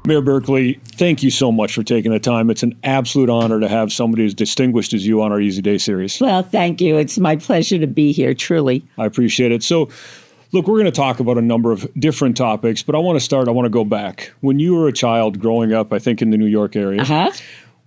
Mayor Berkley, thank you so much for taking the time. It's an absolute honor to have somebody as distinguished as you on our Easy Day series. Well, thank you. It's my pleasure to be here, truly. I appreciate it. So, look, we're going to talk about a number of different topics, but I want to go back. When you were a child growing up, I think in the New York area,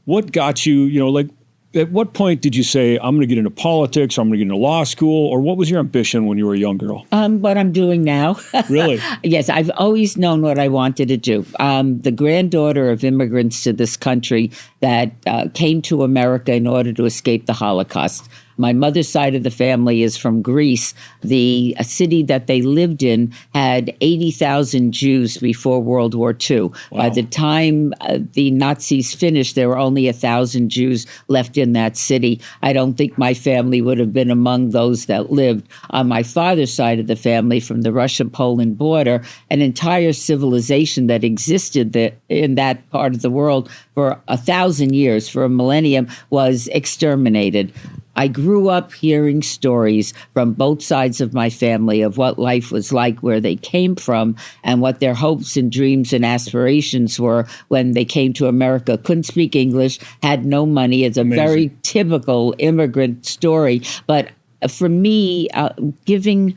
what got you, at what point did you say, I'm going to get into politics, or I'm going to get into law school, or what was your ambition when you were a young girl? What I'm doing now. Really? Yes, I've always known what I wanted to do. The granddaughter of immigrants to this country that came to America in order to escape the Holocaust. My mother's side of the family is from Greece. The city that they lived in had 80,000 Jews before World War II. Wow. By the time the Nazis finished, there were only 1,000 Jews left in that city. I don't think my family would have been among those that lived. On my father's side of the family, from the Russia-Poland border, an entire civilization that existed in that part of the world for 1,000 years, for a millennium, was exterminated. I grew up hearing stories from both sides of my family of what life was like, where they came from, and what their hopes and dreams and aspirations were when they came to America. Couldn't speak English, had no money. It's a very typical immigrant story. But for me, giving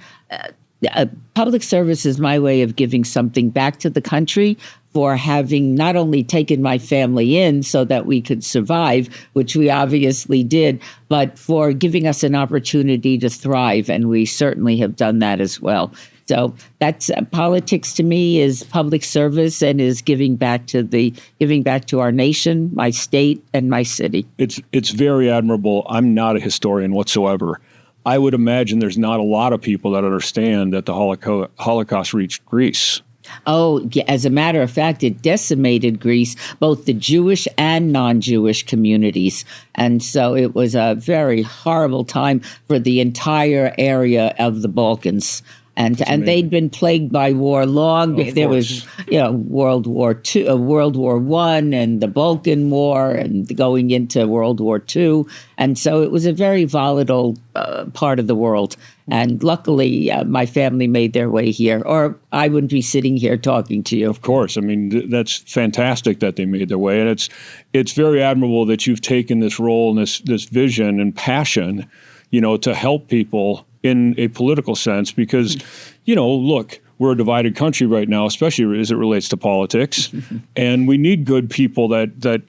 public service is my way of giving something back to the country, for having not only taken my family in so that we could survive, which we obviously did, but for giving us an opportunity to thrive. And we certainly have done that as well. So that's politics to me is public service and is giving back to our nation, my state, and my city. It's very admirable. I'm not a historian whatsoever. I would imagine there's not a lot of people that understand that the Holocaust reached Greece. Oh, as a matter of fact, it decimated Greece, both the Jewish and non-Jewish communities. And so it was a very horrible time for the entire area of the Balkans. And they'd been plagued by war long. There was, World War II, World War I, and the Balkan War, and going into World War II. And so it was a very volatile part of the world. And luckily, my family made their way here, or I wouldn't be sitting here talking to you. Of course. I mean, that's fantastic that they made their way. And it's very admirable that you've taken this role and this vision and passion, to help people in a political sense, because, look, we're a divided country right now, especially as it relates to politics. And we need good people that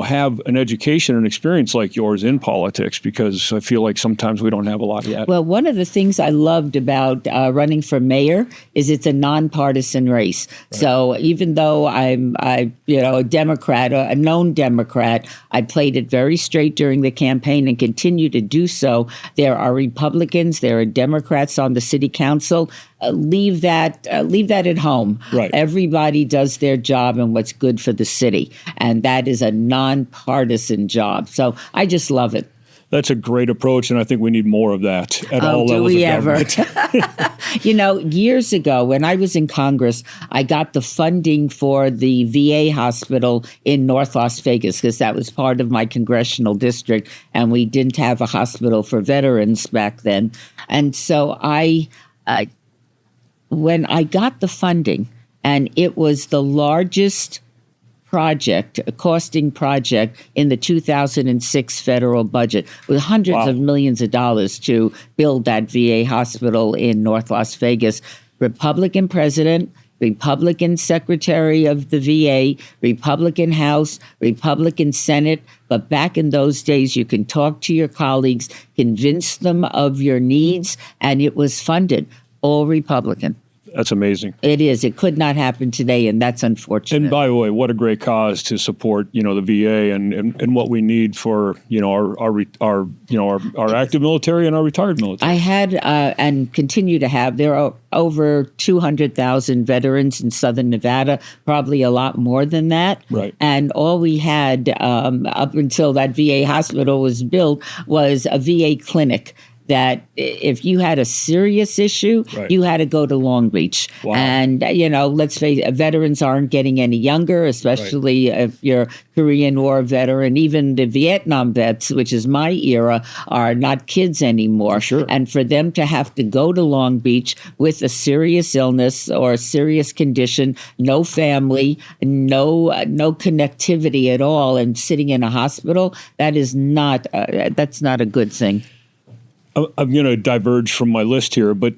have an education and experience like yours in politics, because I feel like sometimes we don't have a lot yet. Well, one of the things I loved about running for mayor is it's a nonpartisan race. Right. So even though I'm a Democrat, a known Democrat, I played it very straight during the campaign and continue to do so. There are Republicans, there are Democrats on the city council. Leave that at home. Right. Everybody does their job and what's good for the city. And that is a nonpartisan job. So I just love it. That's a great approach, and I think we need more of that at all levels of government. Years ago when I was in Congress, I got the funding for the VA hospital in North Las Vegas, because that was part of my congressional district, and we didn't have a hospital for veterans back then. And so when I got the funding, and it was the largest costing project in the 2006 federal budget, with hundreds of millions of dollars to build that VA hospital in North Las Vegas. Republican president, Republican secretary of the VA, Republican House, Republican Senate. But back in those days, you can talk to your colleagues, convince them of your needs, and it was funded. All Republican. That's amazing. It is. It could not happen today, and that's unfortunate. And by the way, what a great cause to support, the VA and what we need for, our active military and our retired military. I had and continue to have. There are over 200,000 veterans in Southern Nevada, probably a lot more than that. Right. And all we had up until that VA hospital was built was a VA clinic that if you had a serious issue, you had to go to Long Beach. Wow. And, let's face it, veterans aren't getting any younger, especially if you're Korean War veteran. Even the Vietnam vets, which is my era, are not kids anymore. For sure. And for them to have to go to Long Beach with a serious illness or a serious condition, no family, no connectivity at all, and sitting in a hospital, that's not a good thing. I'm going to diverge from my list here, but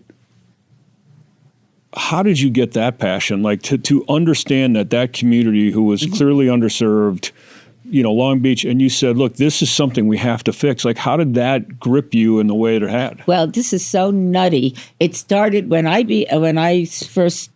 how did you get that passion? Like to understand that community who was clearly underserved, Long Beach, and you said, look, this is something we have to fix. Like, how did that grip you in the way it had? Well, this is so nutty. It started when I first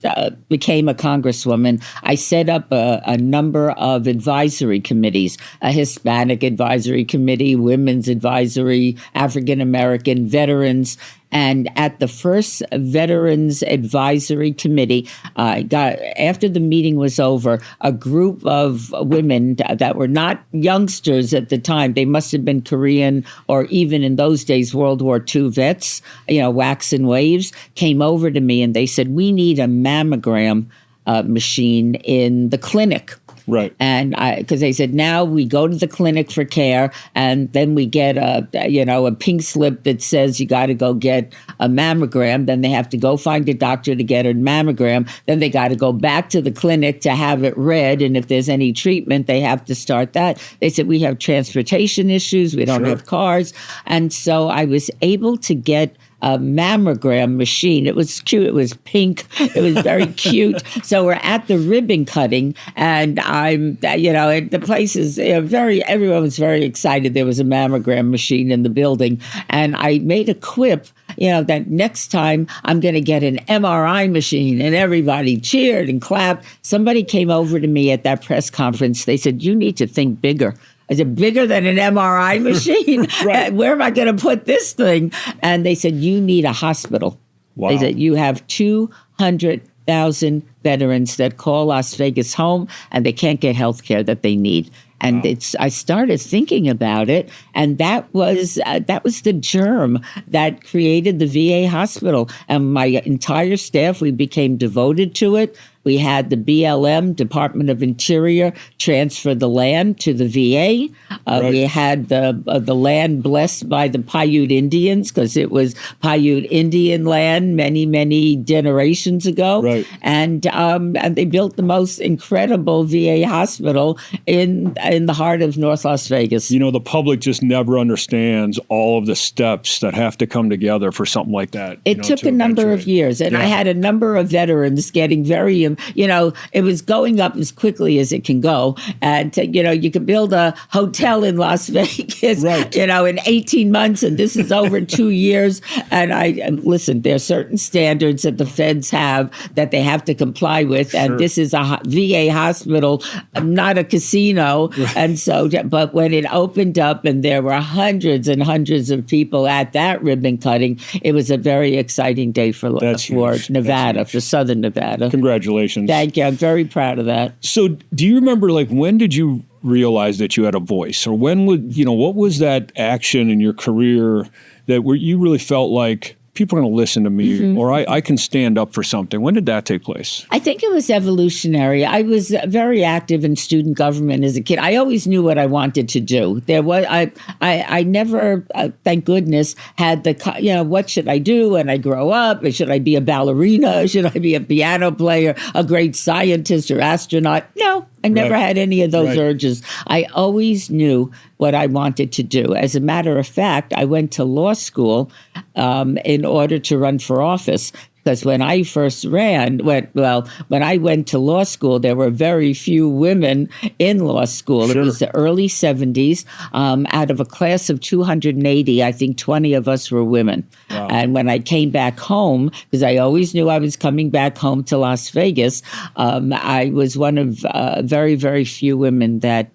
became a congresswoman. I set up a number of advisory committees, a Hispanic advisory committee, women's advisory, African American, veterans. And at the first Veterans Advisory Committee, after the meeting was over, a group of women that were not youngsters at the time, they must have been Korean or even in those days World War II vets, wax and waves, came over to me and they said, we need a mammogram machine in the clinic. Right. And because they said, now we go to the clinic for care and then we get a pink slip that says you got to go get a mammogram. Then they have to go find a doctor to get a mammogram. Then they got to go back to the clinic to have it read. And if there's any treatment, they have to start that. They said, we have transportation issues. We don't have cars. And so I was able to get a mammogram machine. It was cute. It was pink. It was very cute. So we're at the ribbon cutting, and the place is everyone was very excited. There was a mammogram machine in the building, and I made a quip, that next time I'm going to get an MRI machine, and everybody cheered and clapped. Somebody came over to me at that press conference. They said, you need to think bigger. I said, bigger than an MRI machine? Right. Where am I going to put this thing? And they said, you need a hospital. Wow. They said, you have 200,000 veterans that call Las Vegas home and they can't get health care that they need. And I started thinking about it, and that was the germ that created the VA hospital. And my entire staff, we became devoted to it. We had the BLM, Department of Interior, transfer the land to the VA. We had the land blessed by the Paiute Indians because it was Paiute Indian land many, many generations ago. Right. And they built the most incredible VA hospital in the heart of North Las Vegas. The public just never understands all of the steps that have to come together for something like that. It took a number of years, and I had a number of veterans getting very, it was going up as quickly as it can go. And, you could build a hotel in Las Vegas, in 18 months, and this is over 2 years. And listen, there are certain standards that the feds have that they have to comply with, and this is a VA hospital, not a casino. And so, but when it opened up and there were hundreds and hundreds of people at that ribbon cutting, it was a very exciting day for Nevada, for Southern Nevada. Congratulations. Thank you. I'm very proud of that. So do you remember, when did you realize that you had a voice? Or when what was that action in your career that you really felt like people are going to listen to me, or I can stand up for something? When did that take place? I think it was evolutionary. I was very active in student government as a kid. I always knew what I wanted to do. I never, thank goodness, had what should I do when I grow up? Should I be a ballerina? Should I be a piano player, a great scientist or astronaut? No, I never had any of those urges. I always knew what I wanted to do. As a matter of fact, I went to law school in order to run for office. Because when I first when I went to law school, there were very few women in law school. It was the early 70s. Out of a class of 280, I think 20 of us were women. Wow. And when I came back home, because I always knew I was coming back home to Las Vegas, I was one of very, very few women that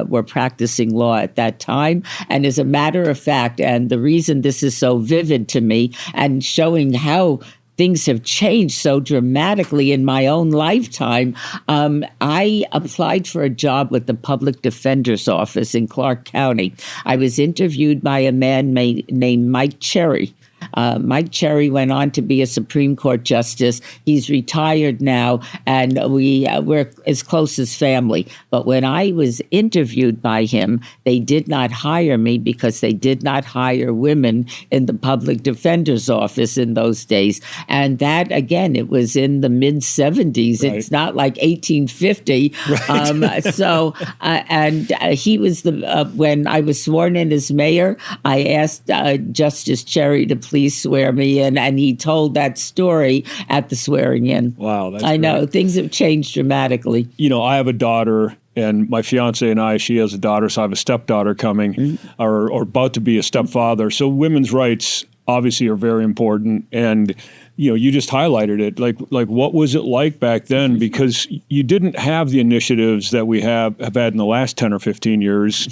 were practicing law at that time. And as a matter of fact, and the reason this is so vivid to me and showing how things have changed so dramatically in my own lifetime. I applied for a job with the Public Defender's Office in Clark County. I was interviewed by a man named Mike Cherry. Mike Cherry went on to be a Supreme Court justice. He's retired now, and we're as close as family. But when I was interviewed by him, they did not hire me because they did not hire women in the Public Defender's Office in those days. And that, again, it was in the mid-'70s. Right. It's not like 1850. Right. He was when I was sworn in as mayor, I asked Justice Cherry to please swear me in, and he told that story at the swearing in. Wow, that's I know, things have changed dramatically. I have a daughter, and my fiance and she has a daughter, so I have a stepdaughter coming, or about to be a stepfather. So women's rights obviously are very important, and you just highlighted it. Like what was it like back then? Because you didn't have the initiatives that we have had in the last 10 or 15 years.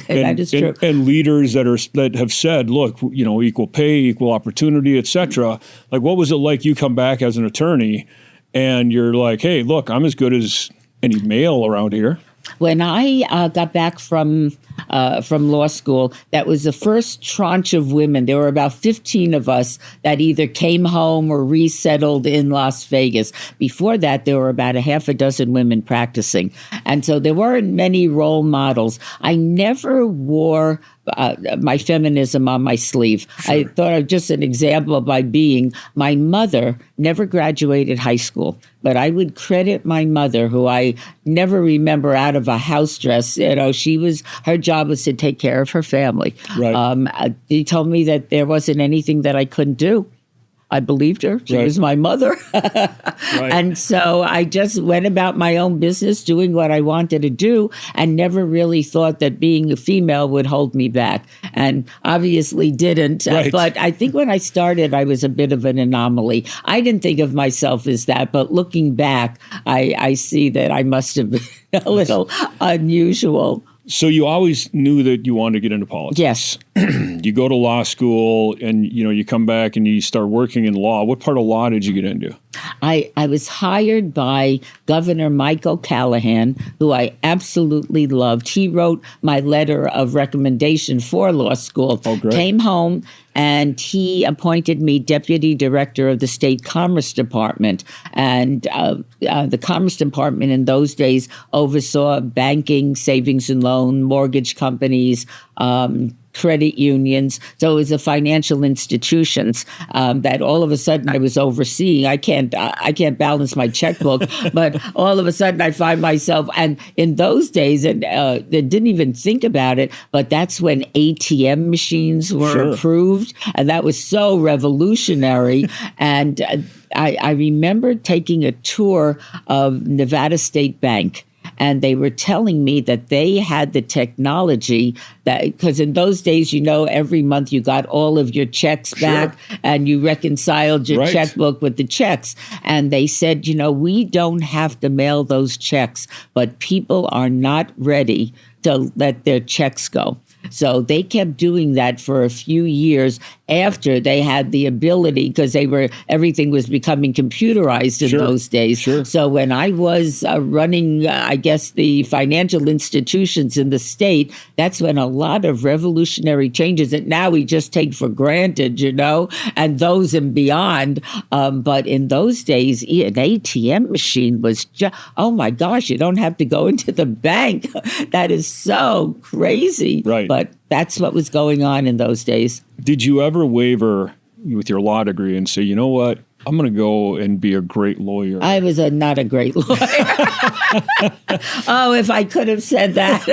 That is true. And leaders that have said, look, equal pay, equal opportunity, et cetera. Like, what was it like? You come back as an attorney and you're like, hey, look, I'm as good as any male around here. When I got back from law school, that was the first tranche of women. There were about 15 of us that either came home or resettled in Las Vegas. Before that, there were about a half a dozen women practicing. And so there weren't many role models. I never wore my feminism on my sleeve. Sure. I thought of just an example by being my mother never graduated high school, but I would credit my mother, who I never remember out of a house dress. Her job was to take care of her family. Right. She told me that there wasn't anything that I couldn't do. I believed her. She was my mother. Right. And so I just went about my own business, doing what I wanted to do, and never really thought that being a female would hold me back. And obviously didn't. Right. But I think when I started, I was a bit of an anomaly. I didn't think of myself as that, but looking back, I see that I must have been a little unusual. So you always knew that you wanted to get into politics. Yes. You go to law school and, you come back and you start working in law. What part of law did you get into? I was hired by Governor Michael Callahan, who I absolutely loved. He wrote my letter of recommendation for law school. Oh, great. Came home and he appointed me deputy director of the state commerce department. And the commerce department in those days oversaw banking, savings and loan, mortgage companies, credit unions. So it was the financial institutions that all of a sudden I was overseeing. I can't balance my checkbook, but all of a sudden I find myself, and in those days, and they didn't even think about it, but that's when ATM machines were approved, and that was so revolutionary. And I remember taking a tour of Nevada State Bank. And they were telling me that they had the technology that, because in those days, every month you got all of your checks back and you reconciled your checkbook with the checks. And they said, we don't have to mail those checks, but people are not ready to let their checks go. So they kept doing that for a few years after they had the ability, because everything was becoming computerized in those days. Sure. So when I was running, the financial institutions in the state, that's when a lot of revolutionary changes that now we just take for granted, and those and beyond. But in those days, an ATM machine was just, oh my gosh, you don't have to go into the bank. That is so crazy. Right. But that's what was going on in those days. Did you ever waver with your law degree and say, you know what, I'm going to go and be a great lawyer? I was not a great lawyer. Oh, if I could have said that.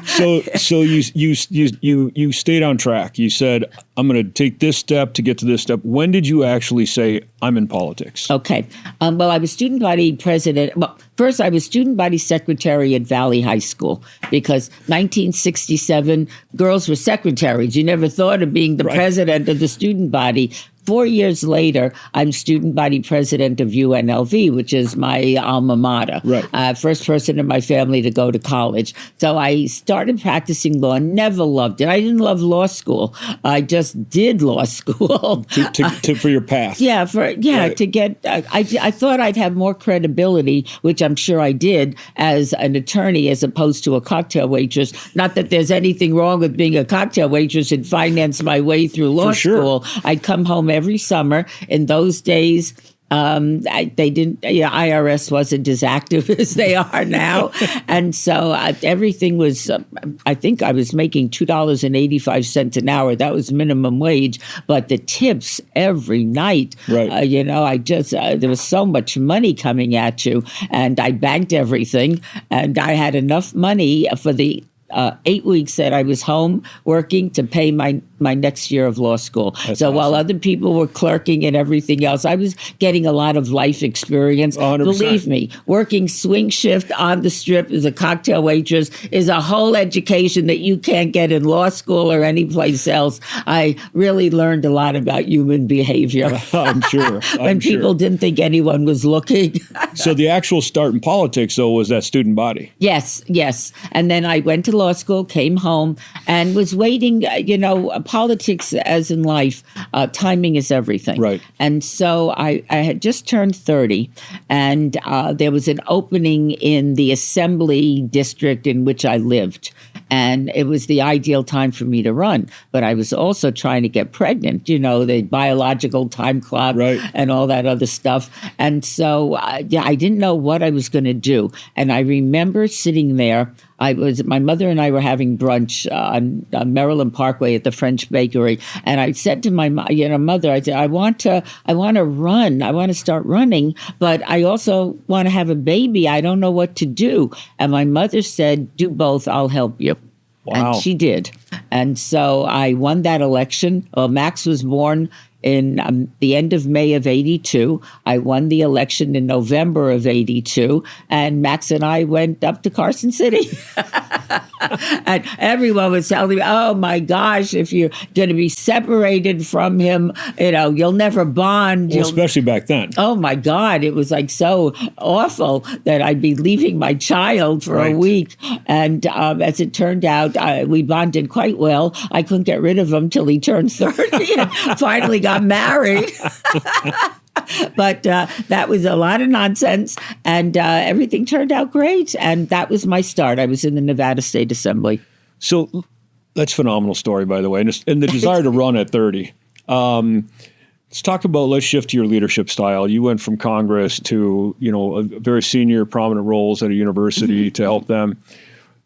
So you stayed on track. You said, I'm going to take this step to get to this step. When did you actually say, I'm in politics? Okay. Well, I was student body president. Well, first, I was student body secretary at Valley High School, because 1967, girls were secretaries. You never thought of being the president of the student body. 4 years later, I'm student body president of UNLV, which is my alma mater. Right. First person in my family to go to college. So I started practicing law, never loved it. I didn't love law school. I just did law school. For your path. Yeah, Right. to get, I thought I'd have more credibility, which I'm sure I did, as an attorney as opposed to a cocktail waitress. Not that there's anything wrong with being a cocktail waitress and finance my way through law For sure. school. I'd come home every summer. In those days, IRS wasn't as active as they are now. And so everything was, I think I was making $2.85 an hour. That was minimum wage. But the tips every night, Right. there was so much money coming at you. And I banked everything. And I had enough money for the 8 weeks that I was home working to pay my next year of law school. That's While awesome. other people were clerking and everything else, I was getting a lot of life experience. 100%. Believe me, working swing shift on the Strip as a cocktail waitress is a whole education that you can't get in law school or anyplace else. I really learned a lot about human behavior. I'm sure. When people didn't think anyone was looking. So the actual start in politics, though, was that student body. Yes. And then I went to law school, came home, and was waiting. Politics, as in life, timing is everything. Right. And so I had just turned 30, and there was an opening in the assembly district in which I lived. And it was the ideal time for me to run. But I was also trying to get pregnant, the biological time clock Right. and all that other stuff. And so, I didn't know what I was going to do. And I remember sitting there. My mother and I were having brunch on Maryland Parkway at the French Bakery. And I said to my mother, I said, I want to run. I want to start running, but I also want to have a baby. I don't know what to do. And my mother said, do both. I'll help you. Wow. And she did. And so I won that election. Well, Max was born in the end of May of 82. I won the election in November of 82. And Max and I went up to Carson City. And everyone was telling me, oh, my gosh, if you're going to be separated from him, you'll never bond. Well, especially back then. Oh, my God. It was like so awful that I'd be leaving my child for Right. a week. And as it turned out, we bonded quite well. I couldn't get rid of him till he turned 30 and finally got married. But that was a lot of nonsense, and everything turned out great. And that was my start. I was in the Nevada State Assembly. So that's a phenomenal story, by the way, and the desire to run at 30. Let's shift to your leadership style. You went from Congress to, a very senior, prominent roles at a university to help them.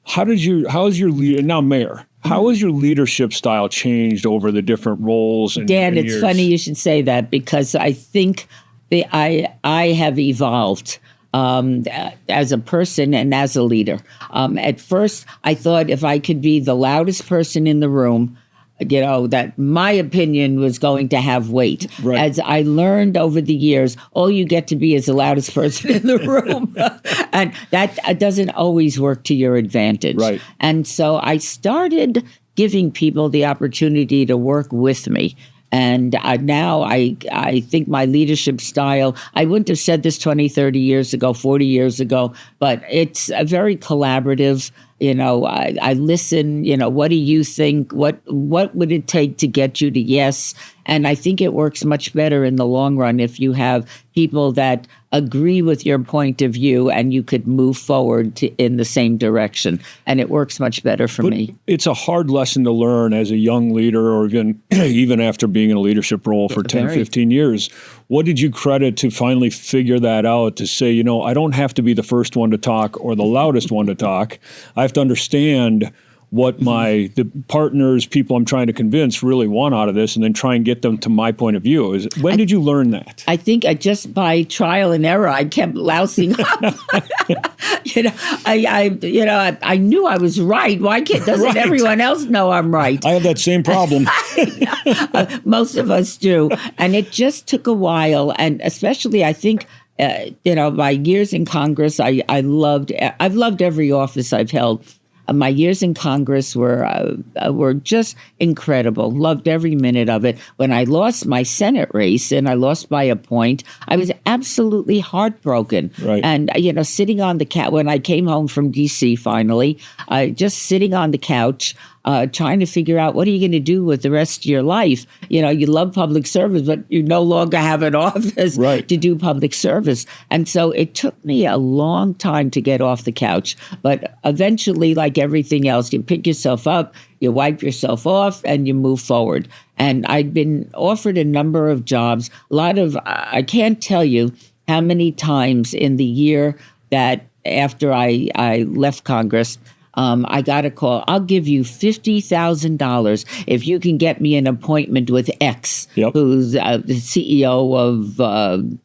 How is your now mayor? How has your leadership style changed over the different roles? Dan, it's funny you should say that, because I think I have evolved as a person and as a leader. At first, I thought if I could be the loudest person in the room, that my opinion was going to have weight. Right. As I learned over the years, all you get to be is the loudest person in the room. And that doesn't always work to your advantage. Right. And so I started giving people the opportunity to work with me. And now I think my leadership style, I wouldn't have said this 20, 30 years ago, 40 years ago, but it's a very collaborative. I listen, what do you think? What would it take to get you to yes? And I think it works much better in the long run if you have people that agree with your point of view and you could move forward in the same direction. And it works much better for me. It's a hard lesson to learn as a young leader, or even after being in a leadership role for 10, 15 years. What did you credit to finally figure that out, to say, I don't have to be the first one to talk or the loudest one to talk. I have to understand what the partners, people I'm trying to convince, really want out of this, and then try and get them to my point of view. When did you learn that? I think just by trial and error, I kept lousing up. I knew I was right. Why doesn't Right. everyone else know I'm right? I have that same problem. Most of us do. And it just took a while. And especially, I think, my years in Congress, I've loved every office I've held. my years in Congress were just incredible. Loved every minute of it. When I lost my Senate race and I lost by a point, I was absolutely heartbroken. Right. And sitting on the couch when I came home from D.C. finally, just sitting on the couch. Trying to figure out what are you going to do with the rest of your life. You love public service, but you no longer have an office right. to do public service. And so it took me a long time to get off the couch. But eventually, like everything else, you pick yourself up, you wipe yourself off, and you move forward. And I'd been offered a number of jobs. I can't tell you how many times in the year that after I left Congress, I got a call. I'll give you $50,000 if you can get me an appointment with X, who's the CEO of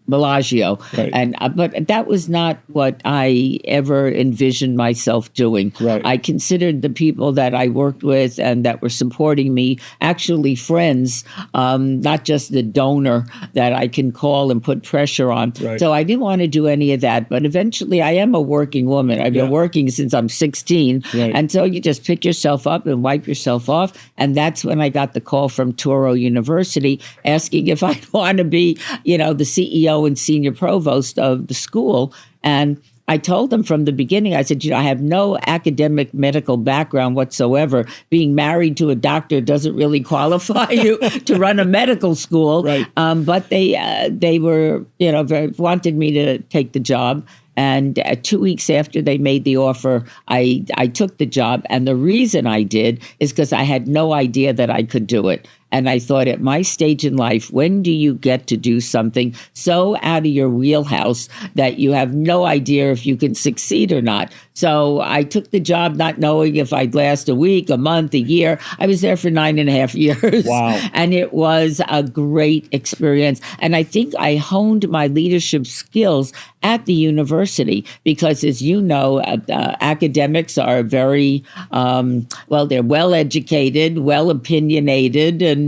Bellagio. Right. But that was not what I ever envisioned myself doing. Right. I considered the people that I worked with and that were supporting me actually friends, not just the donor that I can call and put pressure on. Right. So I didn't want to do any of that. But eventually I am a working woman. I've been working since I'm 16. Right. And so you just pick yourself up and wipe yourself off. And that's when I got the call from Touro University asking if I'd want to be, the CEO and senior provost of the school. And I told them from the beginning, I said, I have no academic medical background whatsoever. Being married to a doctor doesn't really qualify you to run a medical school. Right. But they were, wanted me to take the job. And 2 weeks after they made the offer, I took the job. And the reason I did is because I had no idea that I could do it. And I thought at my stage in life, when do you get to do something so out of your wheelhouse that you have no idea if you can succeed or not? So I took the job not knowing if I'd last a week, a month, a year. I was there for 9.5 years. Wow. And it was a great experience. And I think I honed my leadership skills at the university because, as you know, academics are very, they're well educated, well opinionated, and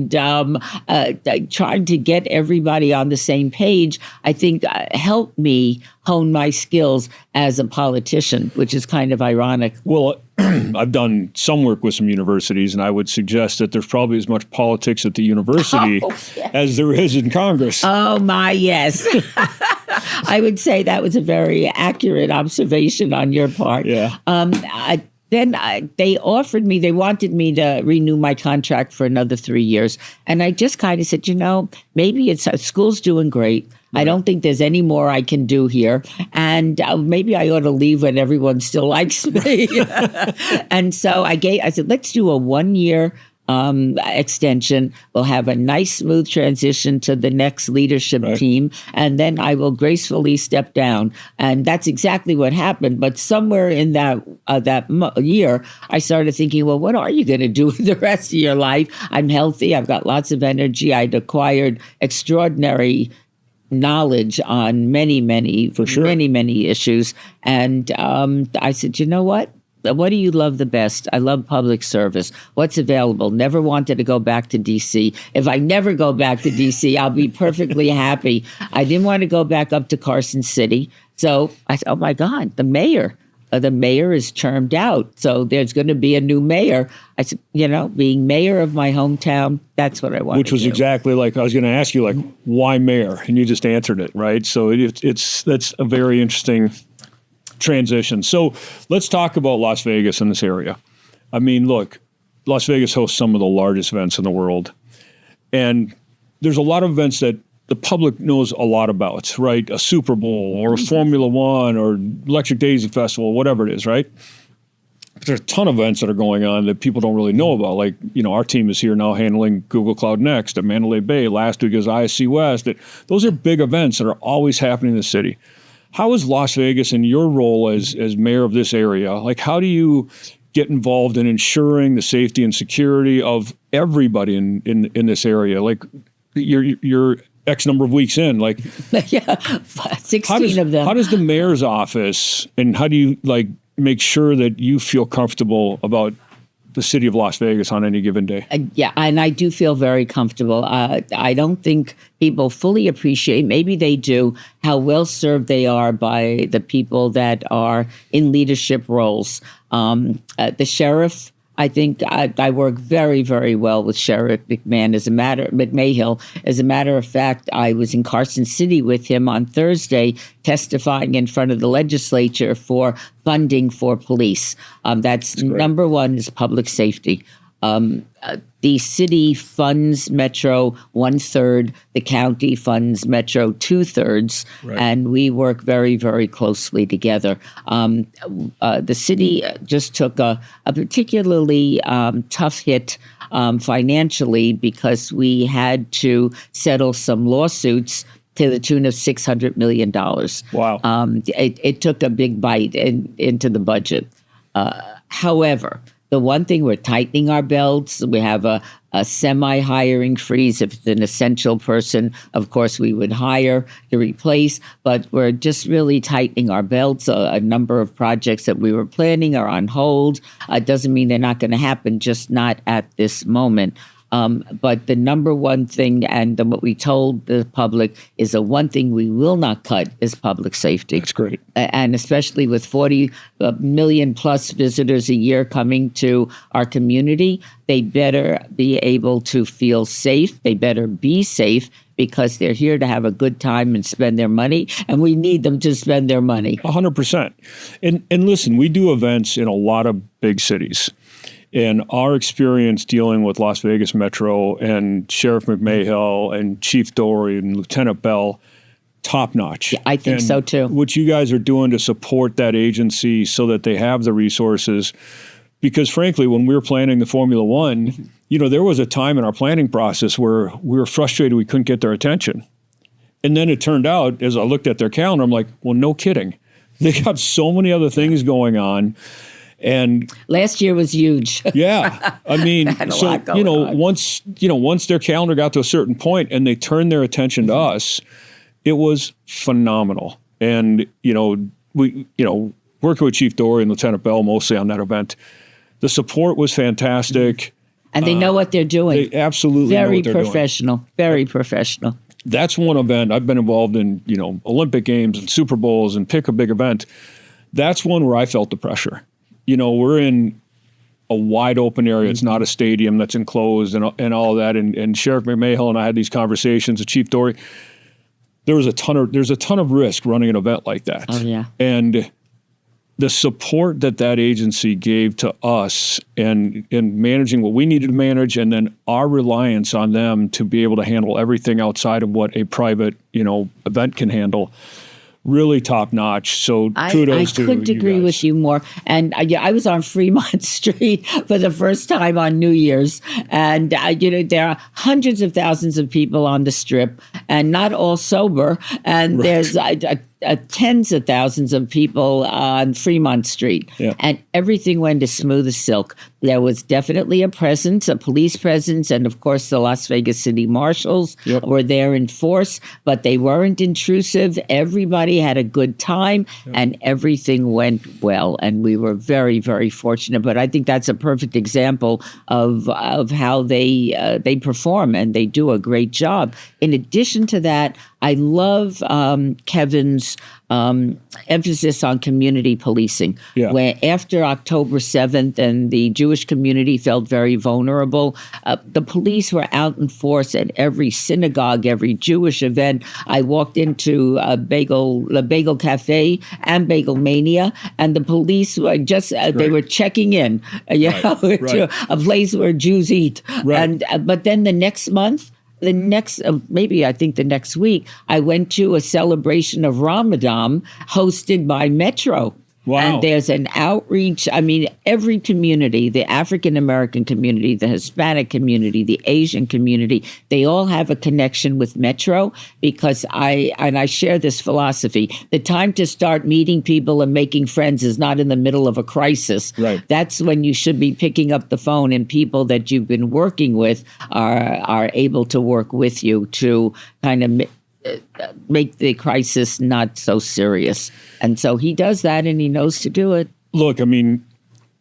trying to get everybody on the same page, I think helped me hone my skills as a politician, which is kind of ironic. Well, I've done some work with some universities, and I would suggest that there's probably as much politics at the university as there is in Congress. Oh, my, yes. I would say that was a very accurate observation on your part. Yeah. They wanted me to renew my contract for another 3 years. And I just kind of said, maybe school's doing great. I don't think there's any more I can do here. And maybe I ought to leave when everyone still likes me. And so I said, let's do a 1-year extension. We'll have a nice, smooth transition to the next leadership team, and then I will gracefully step down. And that's exactly what happened. But somewhere in that year, I started thinking, well, what are you going to do with the rest of your life? I'm healthy. I've got lots of energy. I'd acquired extraordinary knowledge on many issues. And I said, you know what? What do you love the best? I love public service. What's available? Never wanted to go back to D.C. If I never go back to D.C., I'll be perfectly happy. I didn't want to go back up to Carson City. So I said, oh, my God, the mayor. The mayor is termed out. So there's going to be a new mayor. I said, being mayor of my hometown, that's what I want to do. Which was exactly like, I was going to ask you, why mayor? And you just answered it, right? So that's a very interesting transition. So let's talk about Las Vegas and this area. I mean, look, Las Vegas hosts some of the largest events in the world. And there's a lot of events that the public knows a lot about, right? A Super Bowl or a Formula One or Electric Daisy Festival, whatever it is, right? But there's a ton of events that are going on that people don't really know about. Like, our team is here now handling Google Cloud Next at Mandalay Bay. Last week is ISC West. Those are big events that are always happening in the city. How is Las Vegas in your role as mayor of this area? How do you get involved in ensuring the safety and security of everybody in this area? You're X number of weeks in, 16 of them. How does the mayor's office, and how do you make sure that you feel comfortable about the city of Las Vegas on any given day. Yeah, and I do feel very comfortable. I don't think people fully appreciate, maybe they do, how well served they are by the people that are in leadership roles. The sheriff, I think I work very, very well with Sheriff McMahill. As a matter of fact, I was in Carson City with him on Thursday testifying in front of the legislature for funding for police. That's number one is public safety. The city funds Metro 1/3, the county funds Metro 2/3, and we work very, very closely together. The city just took a particularly tough hit financially because we had to settle some lawsuits to the tune of $600 million. Wow. It took a big bite into the budget. However, the one thing, we're tightening our belts. We have a semi-hiring freeze. If it's an essential person, of course, we would hire to replace. But we're just really tightening our belts. A number of projects that we were planning are on hold. It doesn't mean they're not going to happen, just not at this moment. But the number one thing, and what we told the public, is the one thing we will not cut is public safety. That's great. And especially with 40 million plus visitors a year coming to our community, they better be able to feel safe. They better be safe because they're here to have a good time and spend their money, and we need them to spend their money. 100%. And listen, we do events in a lot of big cities. And our experience dealing with Las Vegas Metro and Sheriff McMahill and Chief Dory and Lieutenant Bell, top notch. Yeah, I think so too. What you guys are doing to support that agency so that they have the resources. Because frankly, when we were planning the Formula One, there was a time in our planning process where we were frustrated we couldn't get their attention. And then it turned out, as I looked at their calendar, I'm like, well, no kidding. They got so many other things going on. And last year was huge. Yeah. I mean, so, once their calendar got to a certain point and they turned their attention to us, it was phenomenal. And, we working with Chief Dory and Lieutenant Bell mostly on that event, the support was fantastic. And they know what they're doing. They absolutely know what they're doing. Very professional. That's one event. I've been involved in, Olympic Games and Super Bowls and pick a big event. That's one where I felt the pressure. We're in a wide open area. It's not a stadium that's enclosed and all of that. And Sheriff McMahill and I had these conversations with Chief Dory. There's a ton of risk running an event like that. Oh, yeah. And the support that agency gave to us and managing what we needed to manage, and then our reliance on them to be able to handle everything outside of what a private, event can handle. Really top notch. So kudos to you. I couldn't agree with you more. And I was on Fremont Street for the first time on New Year's, and there are hundreds of thousands of people on the Strip, and not all sober. And there's tens of thousands of people on Fremont Street, and everything went as smooth as silk. There was definitely a police presence, and of course the Las Vegas City Marshals were there in force, but they weren't intrusive. Everybody had a good time, and everything went well, and we were very, very fortunate. But I think that's a perfect example of how they perform, and they do a great job. In addition to that, I love Kevin's emphasis on community policing. Where after October 7th and the Jewish community felt very vulnerable, the police were out in force at every synagogue, every Jewish event. I walked into the Bagel Cafe and Bagel Mania, and the police were just, they were checking in, to a place where Jews eat. And but then the next month, the next week, I went to a celebration of Ramadan hosted by Metro. Wow. And there's an outreach. I mean, every community, the African-American community, the Hispanic community, the Asian community, they all have a connection with Metro because I share this philosophy. The time to start meeting people and making friends is not in the middle of a crisis. Right. That's when you should be picking up the phone, and people that you've been working with are able to work with you to kind of make the crisis not so serious. And so he does that, and he knows to do it. Look, I mean,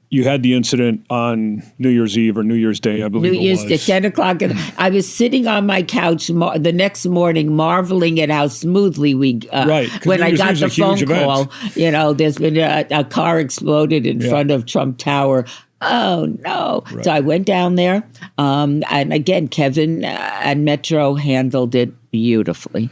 you had the incident on New Year's Eve or New Year's Day, I believe New Year's it was. at 10 o'clock. I was sitting on my couch the next morning marveling at how smoothly Right, 'cause when New I Year's got Eve's a the huge phone call, event. there's been a car exploded in front of Trump Tower. Oh, no. Right. So I went down there. And again, Kevin and Metro handled it beautifully.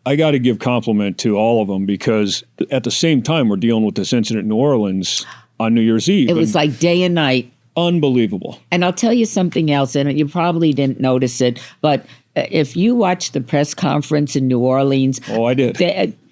I got to give compliment to all of them, because at the same time, we're dealing with this incident in New Orleans on New Year's Eve. It was like day and night. Unbelievable. And I'll tell you something else, and you probably didn't notice it, but if you watch the press conference in New Orleans, Oh, I did.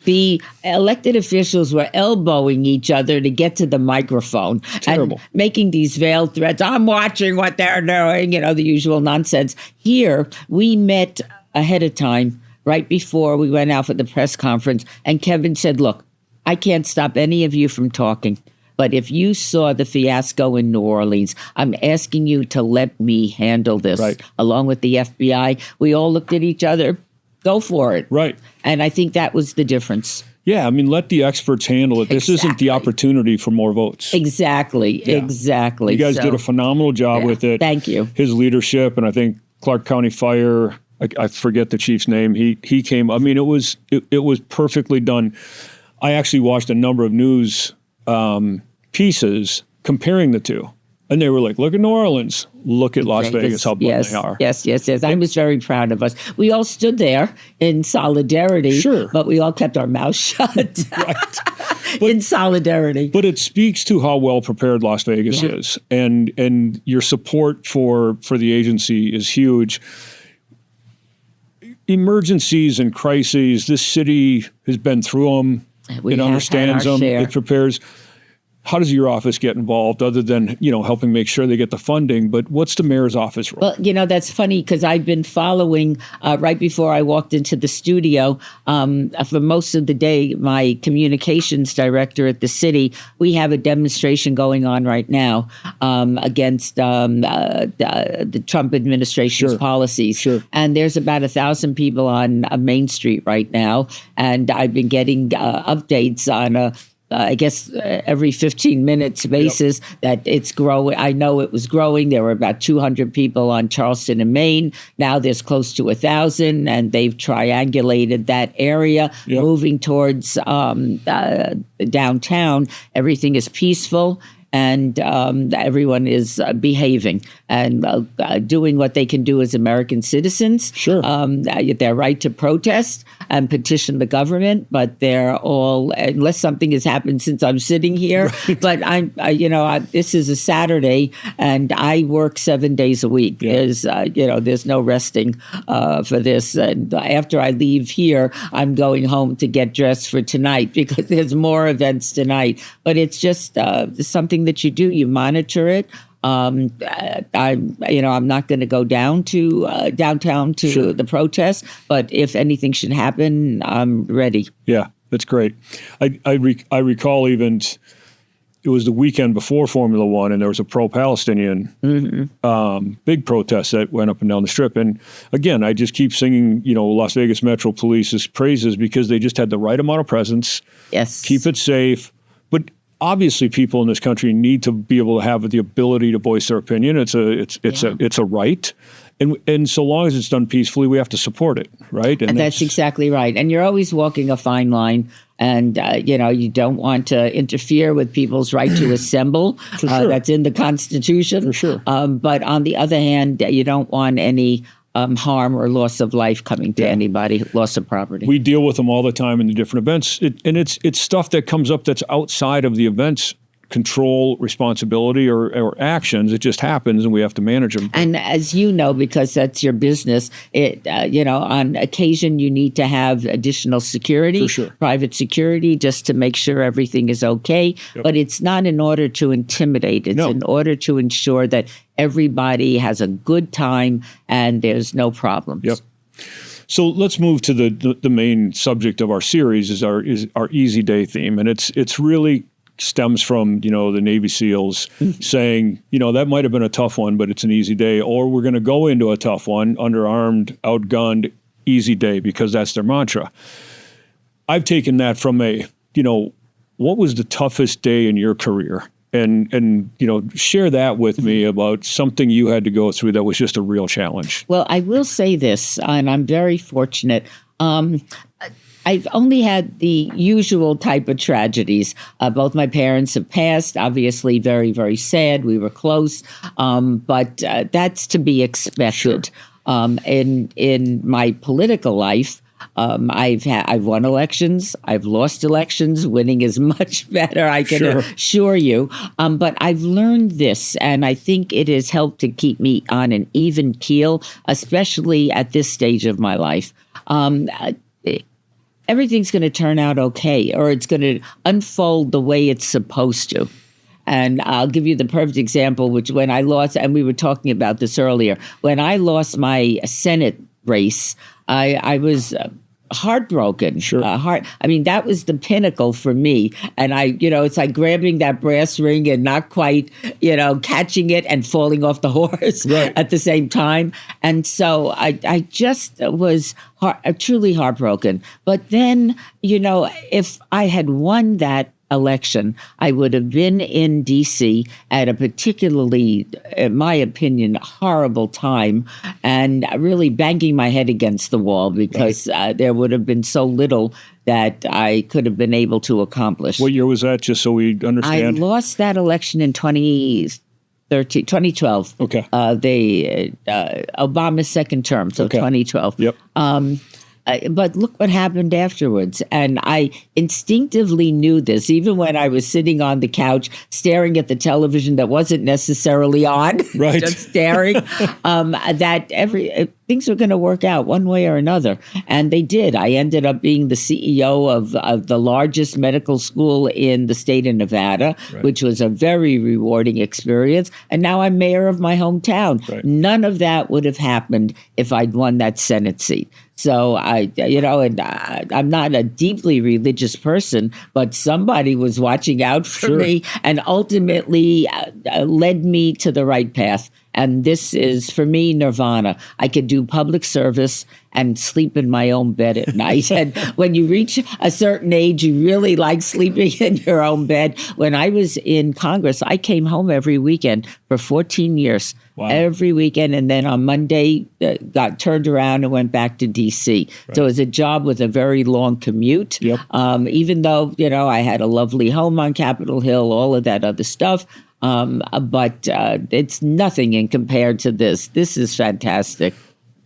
the elected officials were elbowing each other to get to the microphone. Terrible. And making these veiled threats. I'm watching what they're doing, the usual nonsense. Here, we met ahead of time, right before we went out for the press conference, and Kevin said, look, I can't stop any of you from talking. But if you saw the fiasco in New Orleans, I'm asking you to let me handle this. Right. Along with the FBI, we all looked at each other. Go for it. Right. And I think that was the difference. Yeah, I mean, let the experts handle it. This isn't the opportunity for more votes. Exactly. Yeah. Exactly. You guys did a phenomenal job with it. Thank you. His leadership, and I think Clark County Fire, I forget the chief's name. He came. I mean, it was perfectly done. I actually watched a number of news pieces comparing the two, and they were like, "Look at New Orleans, look at Las Vegas, how blunt they are." Yes. I was very proud of us. We all stood there in solidarity, Sure. but we all kept our mouths shut. Right. In solidarity. But it speaks to how well prepared Las Vegas is, and your support for the agency is huge. Emergencies and crises, this city has been through them. We it have understands had our them. share. It prepares. How does your office get involved, other than helping make sure they get the funding? But what's the mayor's office role? Well, that's funny, because I've been following right before I walked into the studio for most of the day. My communications director at the city, we have a demonstration going on right now against the Trump administration's policies. Sure. And there's about 1,000 people on Main Street right now, and I've been getting updates on I guess every 15 minutes basis that it's growing. I know it was growing. There were about 200 people on Charleston and Maine. Now there's close to 1,000, and they've triangulated that area, moving towards downtown. Everything is peaceful, and everyone is behaving and doing what they can do as American citizens. Sure. Their right to protest and petition the government, but they're all, unless something has happened since I'm sitting here. Right. But this is a Saturday, and I work 7 days a week. Yeah. There's no resting for this. And after I leave here, I'm going home to get dressed for tonight, because there's more events tonight. But it's just something that you do. You monitor it. I'm not going to go down to downtown to the protest, but if anything should happen, I'm ready. Yeah, that's great. I recall even it was the weekend before Formula One, and there was a pro-Palestinian big protest that went up and down the Strip. And again, I just keep singing, Las Vegas Metro Police's praises, because they just had the right amount of presence. Yes, keep it safe, but obviously, people in this country need to be able to have the ability to voice their opinion. It's a right, and so long as it's done peacefully, we have to support it, right? And that's exactly right. And you're always walking a fine line, and you don't want to interfere with people's right to assemble. For sure. That's in the Constitution. For sure. But on the other hand, you don't want any harm or loss of life coming to anybody, loss of property. We deal with them all the time in the different events, and it's stuff that comes up that's outside of the event's control, responsibility, or actions. It just happens, and we have to manage them. And as you know, because that's your business, on occasion you need to have additional security, For sure. private security, just to make sure everything is okay. Yep. But it's not in order to intimidate. It's in order to ensure that everybody has a good time and there's no problems. Yep. So let's move to the main subject of our series is our Easy Day theme, and it's really stems from the Navy SEALs saying that might have been a tough one, but it's an easy day, or we're going to go into a tough one, underarmed, outgunned, easy day, because that's their mantra. I've taken that from what was the toughest day in your career? And share that with me about something you had to go through that was just a real challenge. Well, I will say this, and I'm very fortunate. I've only had the usual type of tragedies. Both my parents have passed, obviously very, very sad. We were close, but that's to be expected. Sure. In my political life, I've won elections. I've lost elections. Winning is much better, I can assure you. But I've learned this, and I think it has helped to keep me on an even keel, especially at this stage of my life. Everything's going to turn out okay, or it's going to unfold the way it's supposed to. And I'll give you the perfect example, which when I lost, and we were talking about this earlier, when I lost my Senate race, I was heartbroken. Sure. I mean, that was the pinnacle for me. And it's like grabbing that brass ring and not quite, catching it and falling off the horse at the same time. And so I just was truly heartbroken. But then, if I had won that election, I would have been in D.C. at a particularly, in my opinion, horrible time, and really banging my head against the wall because there would have been so little that I could have been able to accomplish. What year was that, just so we understand? I lost that election in 2012. Okay. Obama's second term, so 2012. Yep. But look what happened afterwards. And I instinctively knew this, even when I was sitting on the couch staring at the television that wasn't necessarily on, just staring, that things were going to work out one way or another. And they did. I ended up being the CEO of the largest medical school in the state of Nevada, which was a very rewarding experience. And now I'm mayor of my hometown. None of that would have happened if I'd won that Senate seat. So I'm not a deeply religious person, but somebody was watching out for me and ultimately led me to the right path. And this is, for me, nirvana. I could do public service and sleep in my own bed at night. And when you reach a certain age, you really like sleeping in your own bed. When I was in Congress, I came home every weekend for 14 years. Wow. Every weekend. And then on Monday, got turned around and went back to D.C. So it was a job with a very long commute. Yep. Even though, I had a lovely home on Capitol Hill, all of that other stuff. But it's nothing in compared to this. This is fantastic.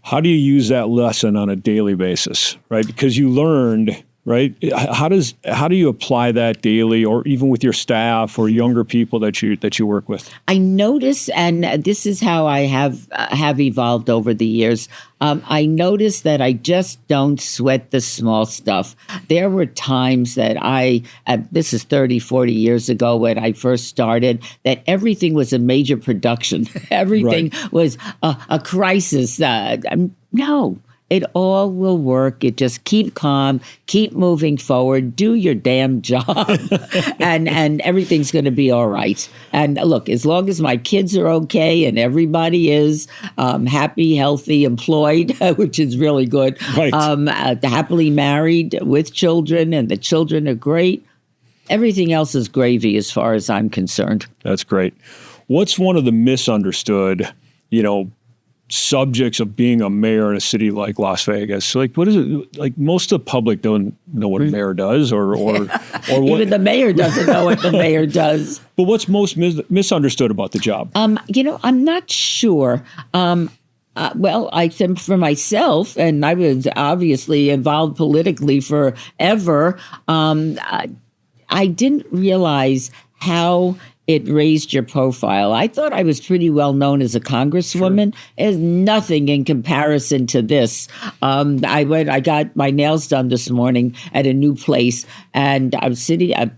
How do you use that lesson on a daily basis, right? Because you learned, right? How do you apply that daily, or even with your staff or younger people that you work with? I notice, and this is how I have evolved over the years. I noticed that I just don't sweat the small stuff. There were times that this is 30, 40 years ago when I first started, that everything was a major production. Everything was a crisis. No. It all will work. It just keep calm, keep moving forward, do your damn job, and everything's going to be all right. And look, as long as my kids are okay and everybody is happy, healthy, employed, which is really good, happily married with children, and the children are great, everything else is gravy as far as I'm concerned. That's great. What's one of the misunderstood, subjects of being a mayor in a city like Las Vegas? Like, what is it? Like, most of the public don't know what a mayor does, or what, even the mayor doesn't know what the mayor does. But what's most misunderstood about the job? I'm not sure. Well, I think for myself, and I was obviously involved politically forever, I didn't realize how it raised your profile. I thought I was pretty well known as a congresswoman. There's nothing in comparison to this. I got my nails done this morning at a new place, and I've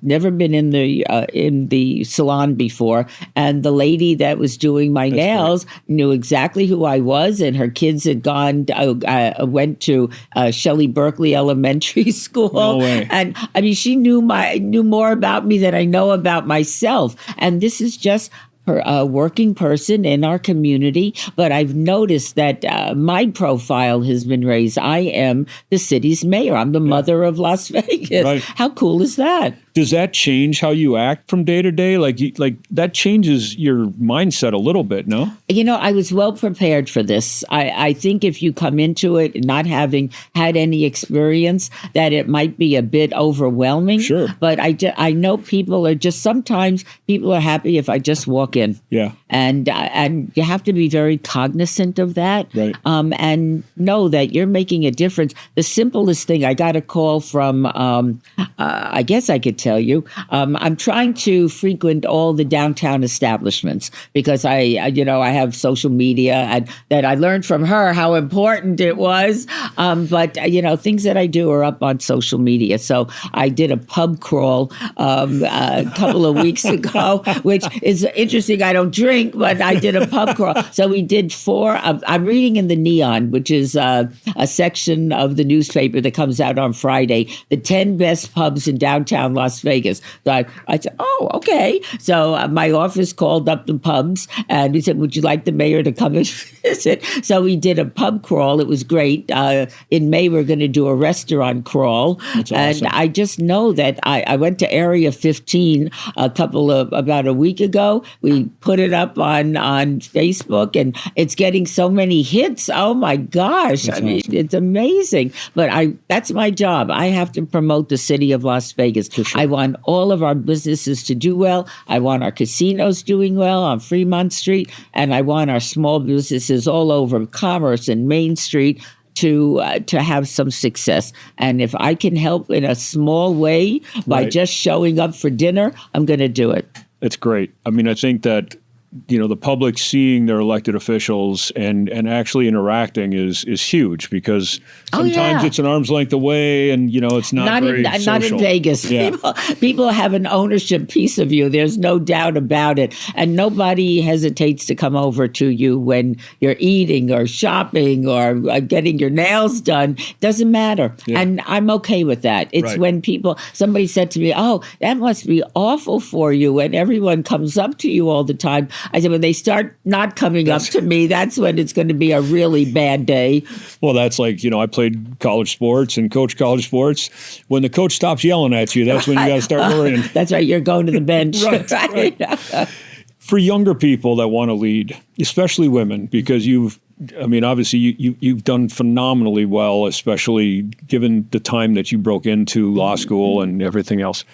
never been in the salon before, and the lady that was doing my nails knew exactly who I was, and her kids had went to Shelley Berkley Elementary School. No way. And I mean, she knew more about me than I know about myself. And this is just a working person in our community. But I've noticed that my profile has been raised. I am the city's mayor. I'm the mother of Las Vegas. How cool is that? Does that change how you act from day to day? Like that changes your mindset a little bit, no? I was well prepared for this. I think if you come into it not having had any experience, that it might be a bit overwhelming. Sure. But I know people are just, sometimes people are happy if I just walk in. Yeah. And you have to be very cognizant of that. Right. And know that you're making a difference. The simplest thing, I got a call from, I guess I could tell you, I'm trying to frequent all the downtown establishments because I have social media, and that I learned from her how important it was. But things that I do are up on social media. So I did a pub crawl a couple of weeks ago, which is interesting. I don't drink, but I did a pub crawl. So we did 4. I'm reading in the Neon, which is a section of the newspaper that comes out on Friday, the 10 best pubs in downtown Las Vegas. So I said, oh, okay. So my office called up the pubs and we said, would you like the mayor to come and visit? So we did a pub crawl. It was great. In May, we're going to do a restaurant crawl. That's and awesome. I just know that I went to Area 15 about a week ago. We put it up on Facebook, and it's getting so many hits. Oh my gosh. That's awesome. Awesome. It's amazing. But that's my job. I have to promote the city of Las Vegas. For sure. I want all of our businesses to do well. I want our casinos doing well on Fremont Street, and I want our small businesses all over Commerce and Main Street to have some success. And if I can help in a small way by Right. just showing up for dinner, I'm going to do it. It's great. I mean, I think that the public seeing their elected officials and actually interacting is huge, because sometimes it's an arm's length away, and it's not very social. Not in Vegas. Yeah. People have an ownership piece of you. There's no doubt about it. And nobody hesitates to come over to you when you're eating or shopping or getting your nails done. Doesn't matter. Yeah. And I'm okay with that. It's Right. when somebody said to me, oh, that must be awful for you when everyone comes up to you all the time. I said, when they start not coming up to me, that's when it's going to be a really bad day. Well, that's like, I played college sports and coached college sports. When the coach stops yelling at you, that's when you got to start worrying. That's right. You're going to the bench. Right. For younger people that want to lead, especially women, because obviously you've done phenomenally well, especially given the time that you broke into law school and everything else.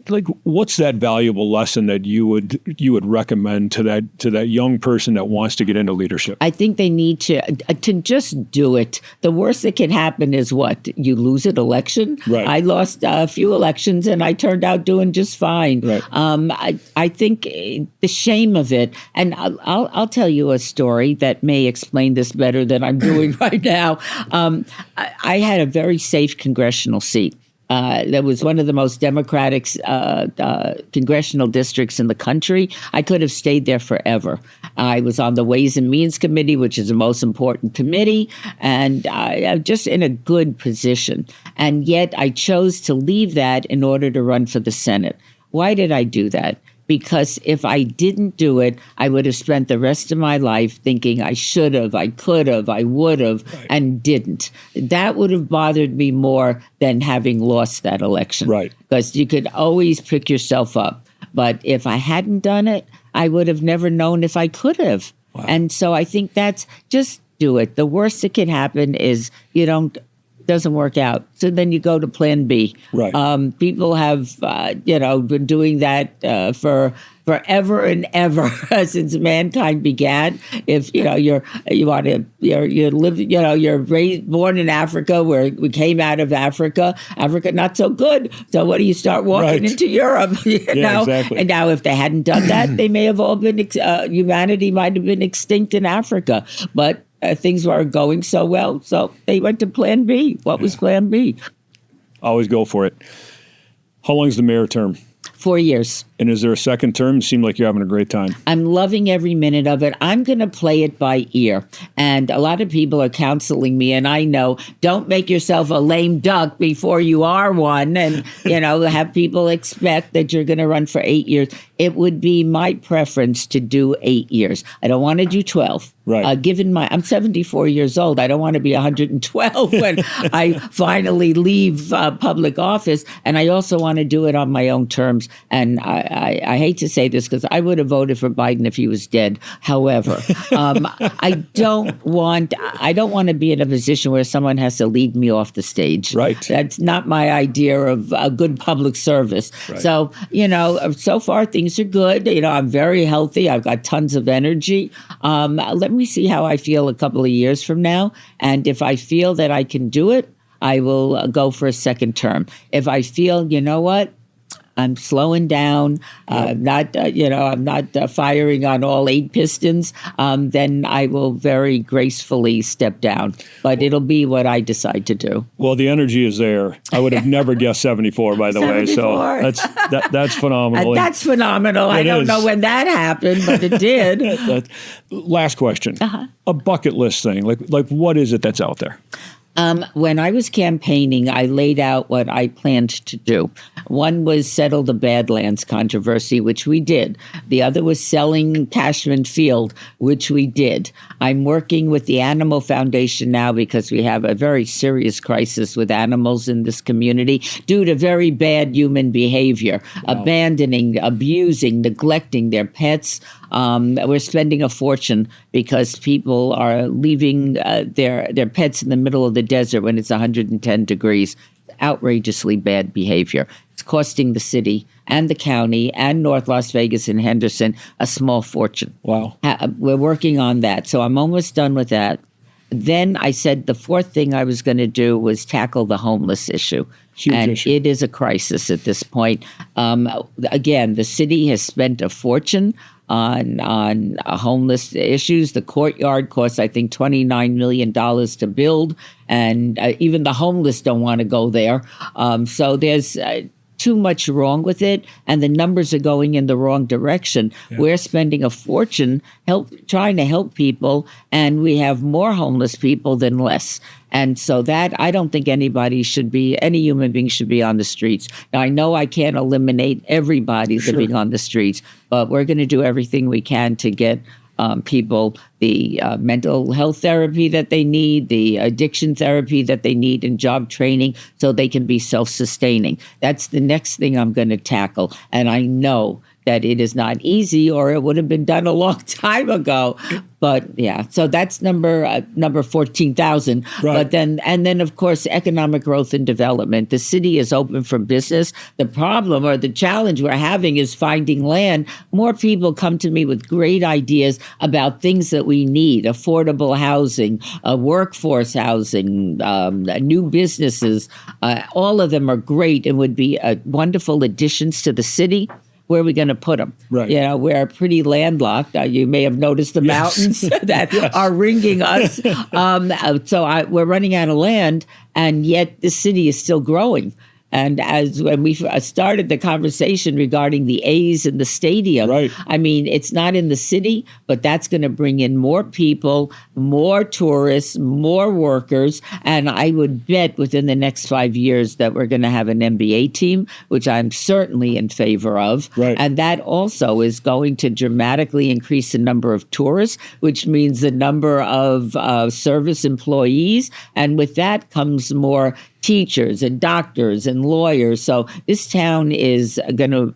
Like, what's that valuable lesson that you would recommend to that young person that wants to get into leadership? I think they need to just do it. The worst that can happen is what? You lose an election. Right. I lost a few elections and I turned out doing just fine. Right. I think the shame of it, and I'll tell you a story that may explain this better than I'm doing right now. I had a very safe congressional seat. That was one of the most democratic congressional districts in the country. I could have stayed there forever. I was on the Ways and Means Committee, which is the most important committee, and I'm just in a good position. And yet I chose to leave that in order to run for the Senate. Why did I do that? Because if I didn't do it, I would have spent the rest of my life thinking I should have, I could have, I would have, Right. and didn't. That would have bothered me more than having lost that election. Right. Because you could always pick yourself up. But if I hadn't done it, I would have never known if I could have. Wow. And so I think that's just do it. The worst that can happen is doesn't work out. So then you go to plan B. Right. People have, been doing that for forever and ever since mankind began. If you're born in Africa, where we came out of Africa not so good. So what do you start walking Right. into Europe? Exactly. And now if they hadn't done that, they may have all been humanity might have been extinct in Africa. But things weren't going so well, so they went to Plan B. What was Plan B? Always go for it. How long is the mayor term? 4 years. And is there a second term? It seemed like you're having a great time. I'm loving every minute of it. I'm going to play it by ear. And a lot of people are counseling me, and I know, don't make yourself a lame duck before you are one. And, have people expect that you're going to run for 8 years. it would be my preference to do 8 years. I don't want to do 12. Right. Given I'm 74 years old, I don't want to be 112 when I finally leave public office. And I also want to do it on my own terms. And I hate to say this because I would have voted for Biden if he was dead. However, I don't want to be in a position where someone has to lead me off the stage. Right. That's not my idea of a good public service. Right. So, so far things are good. I'm very healthy. I've got tons of energy. Let me see how I feel a couple of years from now. And if I feel that I can do it, I will go for a second term. If I feel, you know what, I'm slowing down, I'm not firing on all 8 pistons, then I will very gracefully step down. But it'll be what I decide to do. Well, the energy is there. I would have never guessed 74, by the way. So that's phenomenal. That's phenomenal. I don't know when that happened, but it did. Last question. A bucket list thing. Like what is it that's out there? When I was campaigning, I laid out what I planned to do. One was settle the Badlands controversy, which we did. The other was selling Cashman Field, which we did. I'm working with the Animal Foundation now because we have a very serious crisis with animals in this community due to very bad human behavior, abandoning, abusing, neglecting their pets. We're spending a fortune because people are leaving their pets in the middle of the desert when it's 110 degrees. Outrageously bad behavior. It's costing the city and the county and North Las Vegas and Henderson a small fortune. Wow. We're working on that. So I'm almost done with that. Then I said the fourth thing I was going to do was tackle the homeless issue. Huge issue. It is a crisis at this point. Again, the city has spent a fortune on homeless issues. The courtyard costs, I think, $29 million to build, and even the homeless don't want to go there. So there's too much wrong with it, and the numbers are going in the wrong direction. Yeah. We're spending a fortune trying to help people, and we have more homeless people than less. And so that I don't think any human being should be on the streets. Now, I know I can't eliminate everybody living on the streets, but we're going to do everything we can to get people the mental health therapy that they need, the addiction therapy that they need, and job training so they can be self-sustaining. That's the next thing I'm going to tackle. And I know that it is not easy, or it would have been done a long time ago. But yeah, so that's number 14,000. Right. But then of course, economic growth and development. The city is open for business. The problem or the challenge we're having is finding land. More people come to me with great ideas about things that we need: affordable housing, workforce housing, new businesses. All of them are great and would be wonderful additions to the city. Where are we going to put them? Right. We're pretty landlocked. You may have noticed the mountains that are ringing us. So we're running out of land, and yet the city is still growing. And when we started the conversation regarding the A's and the stadium, I mean, it's not in the city, but that's going to bring in more people, more tourists, more workers. And I would bet within the next 5 years that we're going to have an NBA team, which I'm certainly in favor of. Right. And that also is going to dramatically increase the number of tourists, which means the number of service employees. And with that comes more teachers and doctors and lawyers. So this town is going to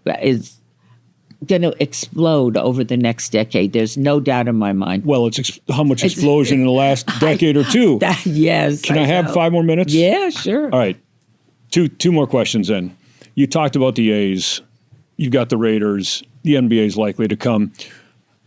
explode over the next decade. There's no doubt in my mind. Well, it's how much explosion in the last decade or two. Yes. Can I have 5 more minutes? Yeah, sure. All right. Two more questions then. You talked about the A's. You've got the Raiders. The NBA is likely to come.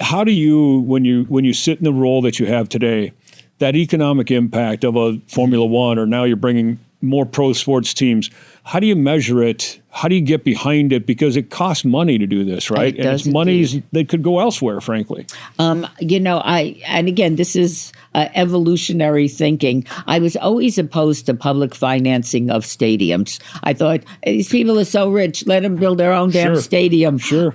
How do you, when you sit in the role that you have today, that economic impact of a Formula One, or now you're bringing more pro sports teams, how do you measure it? How do you get behind it? Because it costs money to do this, right? And it's money that could go elsewhere, frankly. And again, this is evolutionary thinking. I was always opposed to public financing of stadiums. I thought, these people are so rich, let them build their own damn stadium. Sure.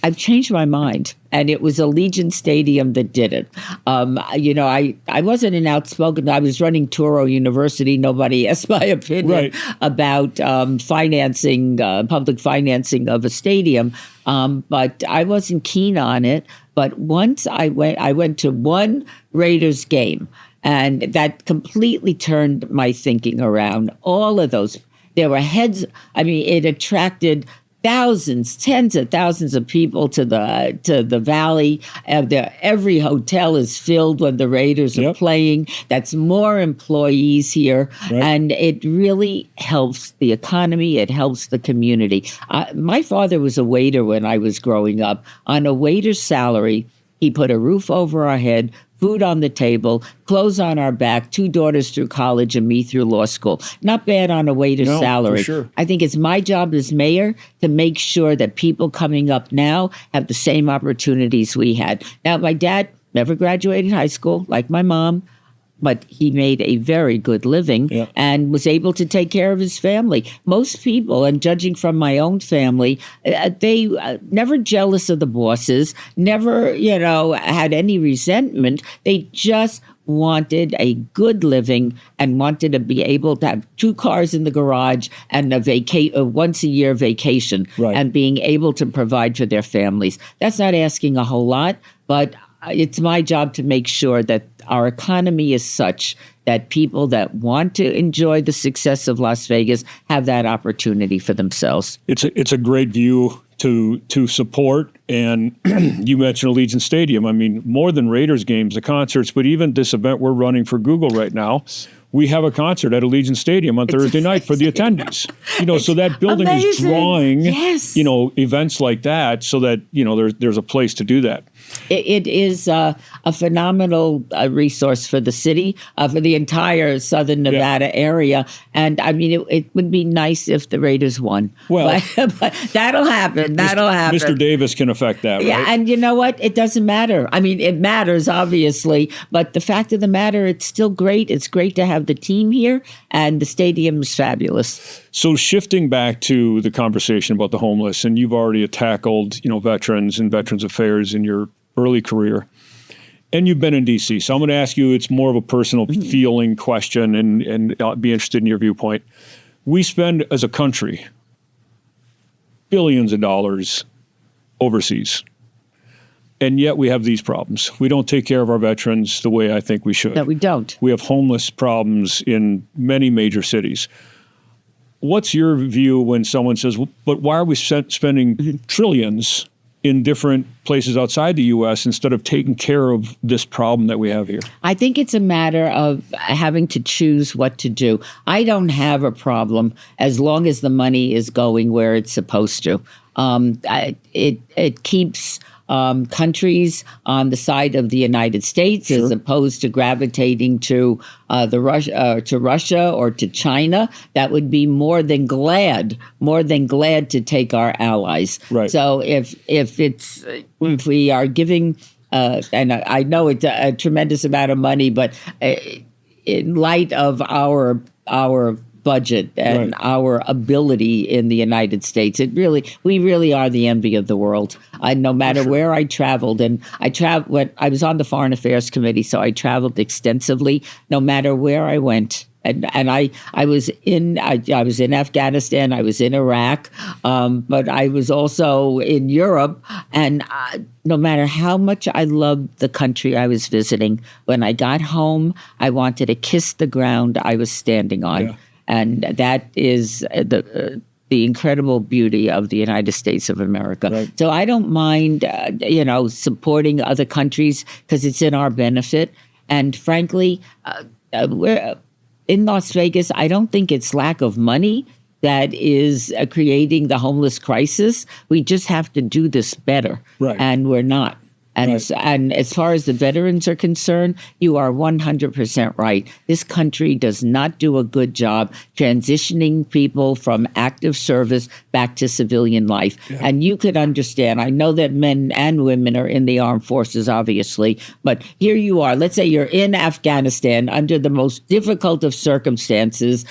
I've changed my mind, and it was Allegiant Stadium that did it. I wasn't an outspoken. I was running Touro University. Nobody asked my opinion about financing, public financing of a stadium, but I wasn't keen on it. But once I went to one Raiders game, and that completely turned my thinking around. All of those, there were heads. I mean, it attracted thousands, tens of thousands of people to the valley. Every hotel is filled when the Raiders are playing. That's more employees here, and it really helps the economy. It helps the community. My father was a waiter when I was growing up. On a waiter's salary, he put a roof over our head, food on the table, clothes on our back, 2 daughters through college and me through law school. Not bad on a waiter's salary. For sure. I think it's my job as mayor to make sure that people coming up now have the same opportunities we had. Now, my dad never graduated high school, like my mom, but he made a very good living and was able to take care of his family. Most people, and judging from my own family, they never jealous of the bosses, never, had any resentment. They just wanted a good living and wanted to be able to have 2 cars in the garage and a once a year vacation and being able to provide for their families. That's not asking a whole lot, but it's my job to make sure that our economy is such that people that want to enjoy the success of Las Vegas have that opportunity for themselves. It's a great view to support. And you mentioned Allegiant Stadium. I mean, more than Raiders games, the concerts, but even this event we're running for Google right now, we have a concert at Allegiant Stadium on Thursday night for the attendees. So that building is drawing, events like that, so that there's a place to do that. It is a phenomenal resource for the city, for the entire Southern Nevada area. And I mean, it would be nice if the Raiders won. Well, but that'll happen. That'll happen. Mr. Davis can affect that, right? Yeah, and you know what? It doesn't matter. I mean, it matters, obviously. But the fact of the matter, it's still great. It's great to have the team here, and the stadium is fabulous. So shifting back to the conversation about the homeless, and you've already tackled, veterans and Veterans Affairs in your early career, and you've been in D.C. So I'm going to ask you, it's more of a personal feeling question, and I'll be interested in your viewpoint. We spend, as a country, billions of dollars overseas, and yet we have these problems. We don't take care of our veterans the way I think we should. No, we don't. We have homeless problems in many major cities. What's your view when someone says, well, but why are we spending trillions in different places outside the U.S. instead of taking care of this problem that we have here? I think it's a matter of having to choose what to do. I don't have a problem as long as the money is going where it's supposed to. It keeps countries on the side of the United States as opposed to gravitating to Russia or to China. That would be more than glad to take our allies. Right. So if we are giving, and I know it's a tremendous amount of money, but in light of our budget and our ability in the United States, we really are the envy of the world. No matter where I traveled, and I was on the Foreign Affairs Committee, so I traveled extensively. No matter where I went, and I was in Afghanistan, I was in Iraq, but I was also in Europe, and no matter how much I loved the country I was visiting, when I got home, I wanted to kiss the ground I was standing on. Yeah. And that is the incredible beauty of the United States of America. Right. So I don't mind, supporting other countries because it's in our benefit. And frankly, we're in Las Vegas. I don't think it's lack of money that is creating the homeless crisis. We just have to do this better. Right. And we're not. And, Right. and as far as the veterans are concerned, you are 100% right. This country does not do a good job transitioning people from active service back to civilian life. Yeah. And you could understand, I know that men and women are in the armed forces, obviously, but here you are. Let's say you're in Afghanistan under the most difficult of circumstances,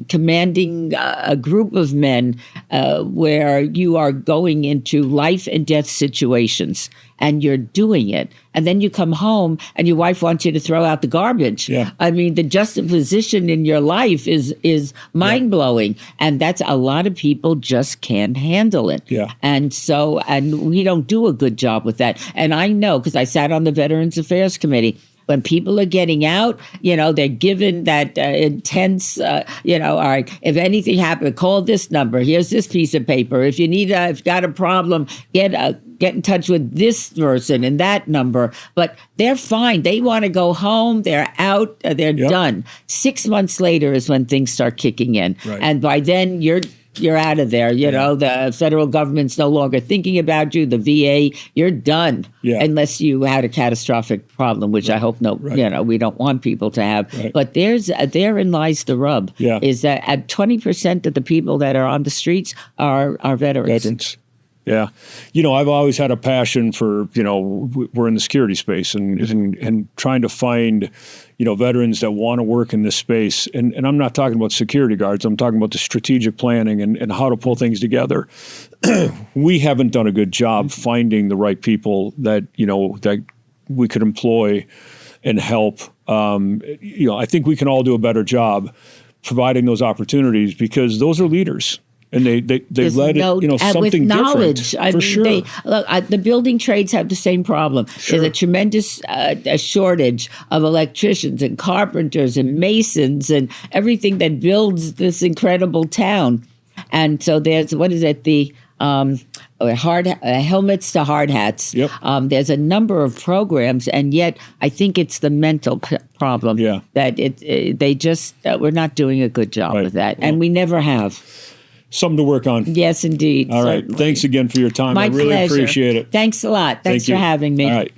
commanding a group of men where you are going into life and death situations. And you're doing it. And then you come home and your wife wants you to throw out the garbage. Yeah. I mean, the juxtaposition in your life is mind-blowing. And that's a lot of people just can't handle it. Yeah. And we don't do a good job with that. And I know, because I sat on the Veterans Affairs Committee, when people are getting out, they're given that intense, all right, if anything happened, call this number. Here's this piece of paper. If you if you got a problem, get in touch with this person and that number. But they're fine. They want to go home. They're out. They're done. 6 months later is when things start kicking in. Right. And by then, you're out of there. The federal government's no longer thinking about you. The VA, you're done. Yeah. Unless you had a catastrophic problem, which I hope we don't want people to have. Right. But therein lies the rub. Yeah. Is that at 20% of the people that are on the streets are veterans. Yeah. I've always had a passion for, we're in the security space and trying to find, veterans that want to work in this space. And I'm not talking about security guards. I'm talking about the strategic planning and how to pull things together. We haven't done a good job finding the right people that, that we could employ and help. I think we can all do a better job providing those opportunities because those are leaders. And they led something with knowledge. different. For sure. The building trades have the same problem. Sure. There's a tremendous shortage of electricians and carpenters and masons and everything that builds this incredible town. And so there's, the helmets to hard hats. Yep. There's a number of programs, and yet I think it's the mental problem that we're not doing a good job with that, and we never have. Something to work on. Yes, indeed. All right. Certainly. Thanks again for your time. My I really pleasure. appreciate it. Thanks a lot. Thanks for having me. All right.